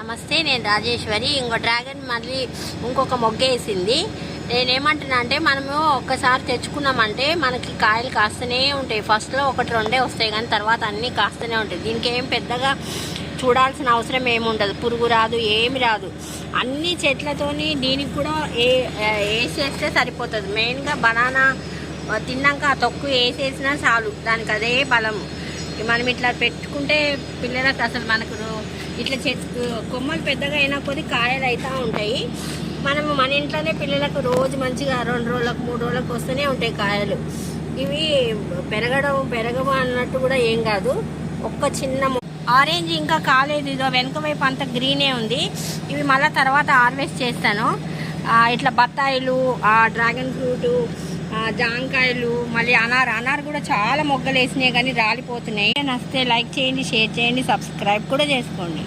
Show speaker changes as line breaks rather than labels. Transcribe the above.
నమస్తే, నేను రాజేశ్వరి. ఇంకో డ్రాగన్ మళ్ళీ ఇంకొక మొగ్గేసింది. నేనేమంటున్నా అంటే మనము ఒక్కసారి తెచ్చుకున్నామంటే మనకి కాయలు కాస్తూనే ఉంటాయి. ఫస్ట్లో ఒకటి రెండే వస్తాయి కానీ తర్వాత అన్నీ కాస్తూనే ఉంటాయి. దీనికి ఏం పెద్దగా చూడాల్సిన అవసరం ఏమి ఉండదు. పురుగు రాదు, ఏమి రాదు. అన్ని చెట్లతోని దీనికి కూడా వేసేస్తే సరిపోతుంది. మెయిన్గా బనానా తిన్నాక ఆ తొక్కు వేసేసినా చాలు, దానికి అదే బలం. మనం ఇట్లా పెట్టుకుంటే పిల్లలకు అసలు మనకు ఇట్లా చెట్టు కొమ్మలు పెద్దగా అయినా కొద్ది కాయలు అవుతూ ఉంటాయి. మనము మన ఇంట్లోనే పిల్లలకు రోజు మంచిగా 2 రోజులకు 3 రోజులకు వస్తూనే ఉంటాయి కాయలు. ఇవి పెరగవు అన్నట్టు కూడా ఏం కాదు. ఒక్క చిన్న ఆరెంజ్ ఇంకా కాలేదు, ఇదో వెనక వైపు అంతా గ్రీనే ఉంది. ఇవి మళ్ళీ తర్వాత హార్వెస్ట్ చేస్తాను. ఇట్లా బత్తాయిలు, డ్రాగన్ ఫ్రూటు, జాంకాయలు, మళ్ళీ అనార్ కూడా చాలా మొగ్గలు వేసినాయి కానీ రాలిపోతున్నాయి. నచ్చితే లైక్ చేయండి, షేర్ చేయండి, సబ్స్క్రైబ్ కూడా చేసుకోండి.